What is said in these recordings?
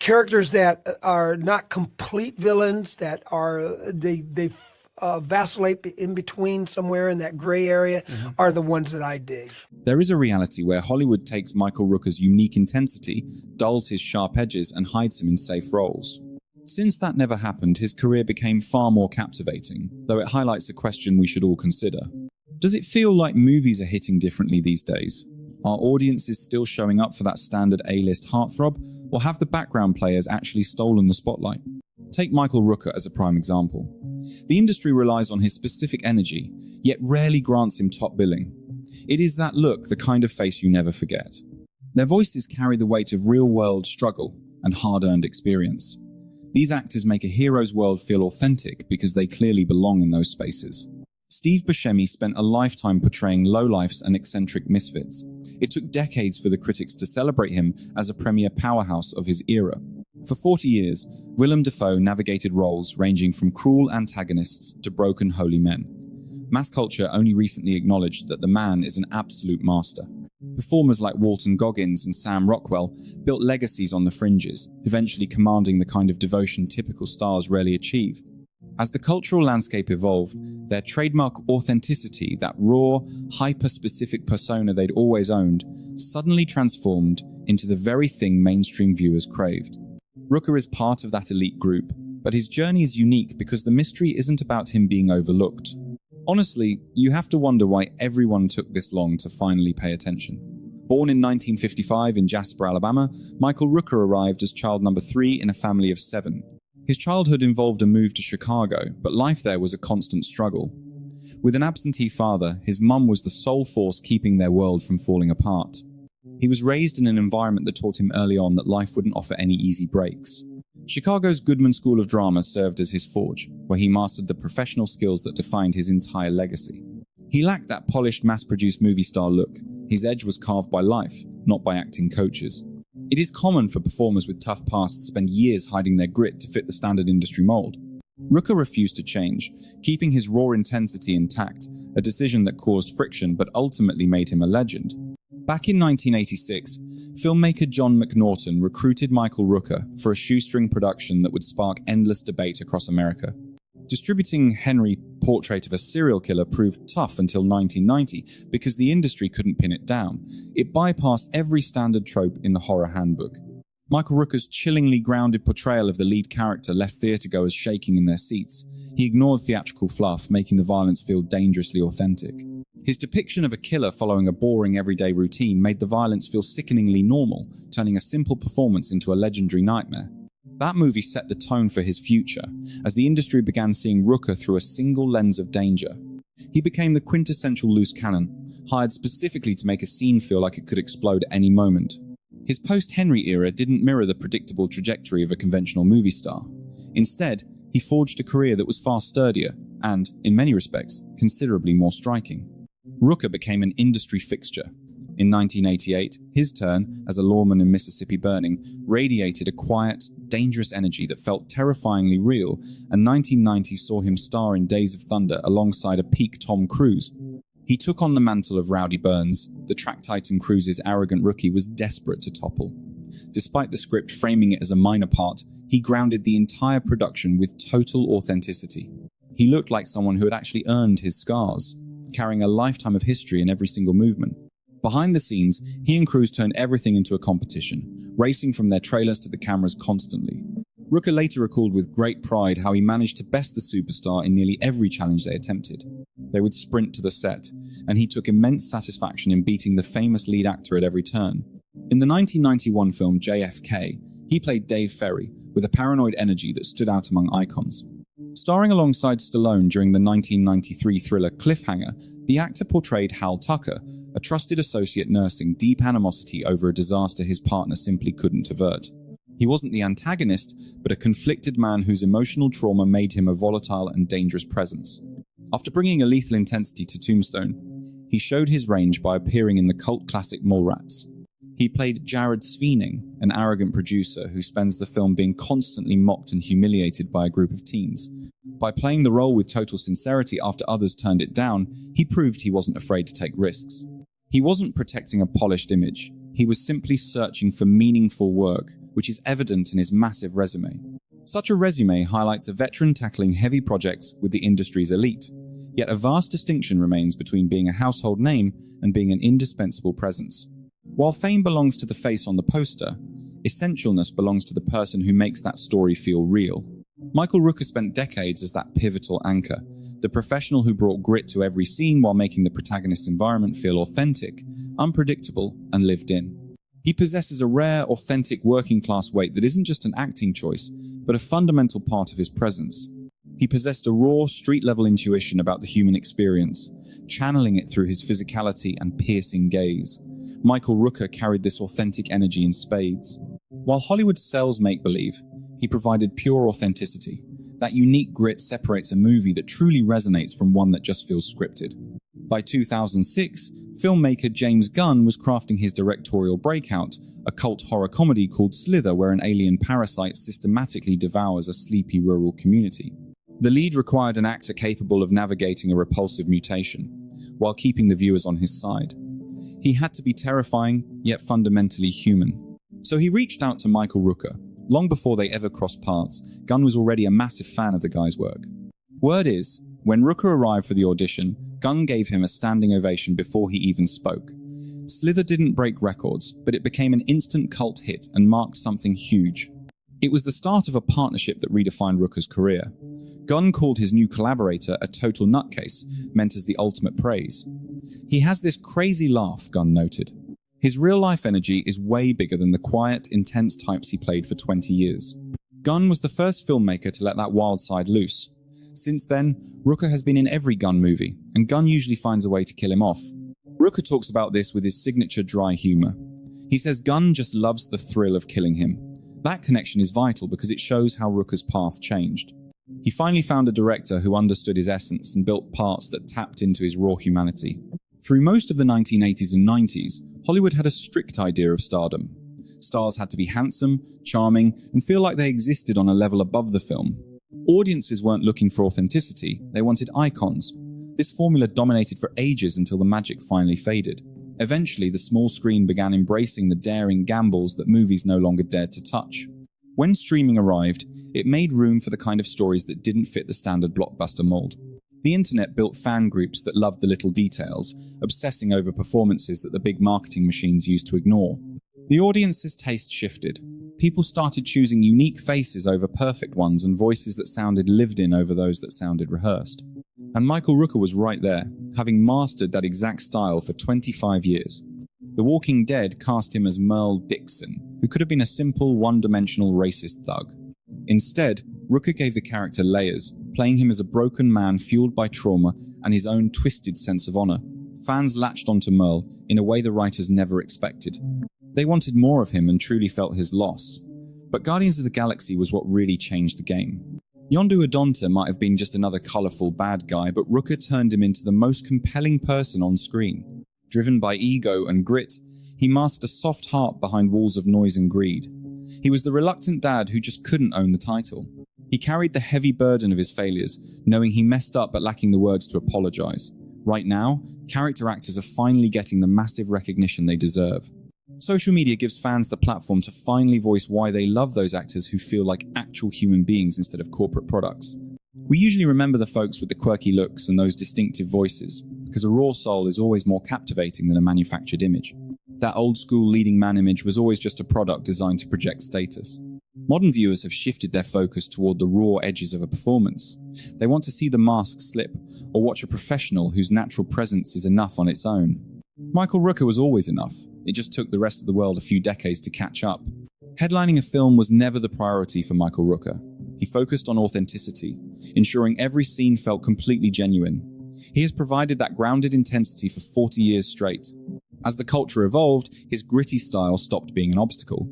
characters that are not complete villains, that are they vacillate in between somewhere in that gray area, are the ones that I dig. There is a reality where Hollywood takes Michael Rooker's unique intensity, dulls his sharp edges, and hides him in safe roles. Since that never happened, his career became far more captivating, though it highlights a question we should all consider. Does it feel like movies are hitting differently these days? Are audiences still showing up for that standard A-list heartthrob, or have the background players actually stolen the spotlight? Take Michael Rooker as a prime example. The industry relies on his specific energy, yet rarely grants him top billing. It is that look, the kind of face you never forget. Their voices carry the weight of real-world struggle and hard-earned experience. These actors make a hero's world feel authentic because they clearly belong in those spaces. Steve Buscemi spent a lifetime portraying lowlifes and eccentric misfits. It took decades for the critics to celebrate him as a premier powerhouse of his era. For 40 years, Willem Dafoe navigated roles ranging from cruel antagonists to broken holy men. Mass culture only recently acknowledged that the man is an absolute master. Performers like Walton Goggins and Sam Rockwell built legacies on the fringes, eventually commanding the kind of devotion typical stars rarely achieve. As the cultural landscape evolved, their trademark authenticity, that raw, hyper-specific persona they'd always owned, suddenly transformed into the very thing mainstream viewers craved. Rooker is part of that elite group, but his journey is unique because the mystery isn't about him being overlooked. Honestly, you have to wonder why everyone took this long to finally pay attention. Born in 1955 in Jasper, Alabama, Michael Rooker arrived as child number 3 in a family of 7. His childhood involved a move to Chicago, but life there was a constant struggle. With an absentee father, his mum was the sole force keeping their world from falling apart. He was raised in an environment that taught him early on that life wouldn't offer any easy breaks. Chicago's Goodman School of Drama served as his forge, where he mastered the professional skills that defined his entire legacy. He lacked that polished, mass-produced movie star look. His edge was carved by life, not by acting coaches. It is common for performers with tough pasts to spend years hiding their grit to fit the standard industry mold. Rooker refused to change, keeping his raw intensity intact, a decision that caused friction but ultimately made him a legend. Back in 1986, filmmaker John McNaughton recruited Michael Rooker for a shoestring production that would spark endless debate across America. Distributing Henry Portrait of a Serial Killer proved tough until 1990 because the industry couldn't pin it down. It bypassed every standard trope in the horror handbook. Michael Rooker's chillingly grounded portrayal of the lead character left theatergoers shaking in their seats. He ignored theatrical fluff, making the violence feel dangerously authentic. His depiction of a killer following a boring everyday routine made the violence feel sickeningly normal, turning a simple performance into a legendary nightmare. That movie set the tone for his future, as the industry began seeing Rooker through a single lens of danger. He became the quintessential loose cannon, hired specifically to make a scene feel like it could explode at any moment. His post-Henry era didn't mirror the predictable trajectory of a conventional movie star. Instead, he forged a career that was far sturdier and, in many respects, considerably more striking. Rooker became an industry fixture. In 1988, his turn, as a lawman in Mississippi Burning, radiated a quiet, dangerous energy that felt terrifyingly real, and 1990 saw him star in Days of Thunder alongside a peak Tom Cruise. He took on the mantle of Rowdy Burns. The track titan Cruise's arrogant rookie was desperate to topple. Despite the script framing it as a minor part, he grounded the entire production with total authenticity. He looked like someone who had actually earned his scars, carrying a lifetime of history in every single movement. Behind the scenes, he and Cruise turned everything into a competition, racing from their trailers to the cameras constantly. Rooker later recalled with great pride how he managed to best the superstar in nearly every challenge they attempted. They would sprint to the set, and he took immense satisfaction in beating the famous lead actor at every turn. In the 1991 film JFK, he played Dave Ferry, with a paranoid energy that stood out among icons. Starring alongside Stallone during the 1993 thriller Cliffhanger, the actor portrayed Hal Tucker, a trusted associate nursing deep animosity over a disaster his partner simply couldn't avert. He wasn't the antagonist, but a conflicted man whose emotional trauma made him a volatile and dangerous presence. After bringing a lethal intensity to Tombstone, he showed his range by appearing in the cult classic Mallrats. He played Jared Sveening, an arrogant producer who spends the film being constantly mocked and humiliated by a group of teens. By playing the role with total sincerity after others turned it down, he proved he wasn't afraid to take risks. He wasn't protecting a polished image. He was simply searching for meaningful work, which is evident in his massive resume. Such a resume highlights a veteran tackling heavy projects with the industry's elite, yet a vast distinction remains between being a household name and being an indispensable presence. While fame belongs to the face on the poster, essentialness belongs to the person who makes that story feel real. Michael Rooker spent decades as that pivotal anchor, the professional who brought grit to every scene while making the protagonist's environment feel authentic, unpredictable, and lived in. He possesses a rare, authentic working-class weight that isn't just an acting choice, but a fundamental part of his presence. He possessed a raw, street-level intuition about the human experience, channeling it through his physicality and piercing gaze. Michael Rooker carried this authentic energy in spades. While Hollywood sells make-believe, he provided pure authenticity. That unique grit separates a movie that truly resonates from one that just feels scripted. By 2006, filmmaker James Gunn was crafting his directorial breakout, a cult horror comedy called Slither, where an alien parasite systematically devours a sleepy rural community. The lead required an actor capable of navigating a repulsive mutation, while keeping the viewers on his side. He had to be terrifying, yet fundamentally human. So he reached out to Michael Rooker. Long before they ever crossed paths, Gunn was already a massive fan of the guy's work. Word is, when Rooker arrived for the audition, Gunn gave him a standing ovation before he even spoke. Slither didn't break records, but it became an instant cult hit and marked something huge. It was the start of a partnership that redefined Rooker's career. Gunn called his new collaborator a total nutcase, meant as the ultimate praise. He has this crazy laugh, Gunn noted. His real-life energy is way bigger than the quiet, intense types he played for 20 years. Gunn was the first filmmaker to let that wild side loose. Since then, Rooker has been in every Gunn movie, and Gunn usually finds a way to kill him off. Rooker talks about this with his signature dry humor. He says Gunn just loves the thrill of killing him. That connection is vital because it shows how Rooker's path changed. He finally found a director who understood his essence and built parts that tapped into his raw humanity. Through most of the 1980s and 90s, Hollywood had a strict idea of stardom. Stars had to be handsome, charming, and feel like they existed on a level above the film. Audiences weren't looking for authenticity, they wanted icons. This formula dominated for ages until the magic finally faded. Eventually, the small screen began embracing the daring gambles that movies no longer dared to touch. When streaming arrived, it made room for the kind of stories that didn't fit the standard blockbuster mold. The internet built fan groups that loved the little details, obsessing over performances that the big marketing machines used to ignore. The audience's taste shifted. People started choosing unique faces over perfect ones and voices that sounded lived in over those that sounded rehearsed. And Michael Rooker was right there, having mastered that exact style for 25 years. The Walking Dead cast him as Merle Dixon, who could have been a simple, one-dimensional racist thug. Instead, Rooker gave the character layers, playing him as a broken man fueled by trauma and his own twisted sense of honor. Fans latched onto Merle in a way the writers never expected. They wanted more of him and truly felt his loss. But Guardians of the Galaxy was what really changed the game. Yondu Adonta might have been just another colorful bad guy, but Rooker turned him into the most compelling person on screen. Driven by ego and grit, he masked a soft heart behind walls of noise and greed. He was the reluctant dad who just couldn't own the title. He carried the heavy burden of his failures, knowing he messed up but lacking the words to apologize. Right now, character actors are finally getting the massive recognition they deserve. Social media gives fans the platform to finally voice why they love those actors who feel like actual human beings instead of corporate products. We usually remember the folks with the quirky looks and those distinctive voices, because a raw soul is always more captivating than a manufactured image. That old-school leading man image was always just a product designed to project status. Modern viewers have shifted their focus toward the raw edges of a performance. They want to see the mask slip, or watch a professional whose natural presence is enough on its own. Michael Rooker was always enough. It just took the rest of the world a few decades to catch up. Headlining a film was never the priority for Michael Rooker. He focused on authenticity, ensuring every scene felt completely genuine. He has provided that grounded intensity for 40 years straight. As the culture evolved, his gritty style stopped being an obstacle.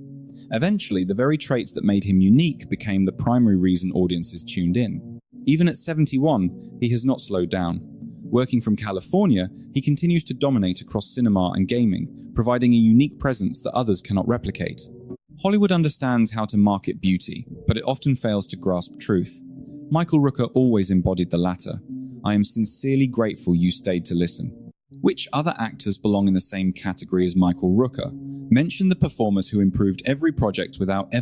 Eventually, the very traits that made him unique became the primary reason audiences tuned in. Even at 71, he has not slowed down. Working from California, he continues to dominate across cinema and gaming, providing a unique presence that others cannot replicate. Hollywood understands how to market beauty, but it often fails to grasp truth. Michael Rooker always embodied the latter. I am sincerely grateful you stayed to listen. Which other actors belong in the same category as Michael Rooker? Mention the performers who improved every project without ever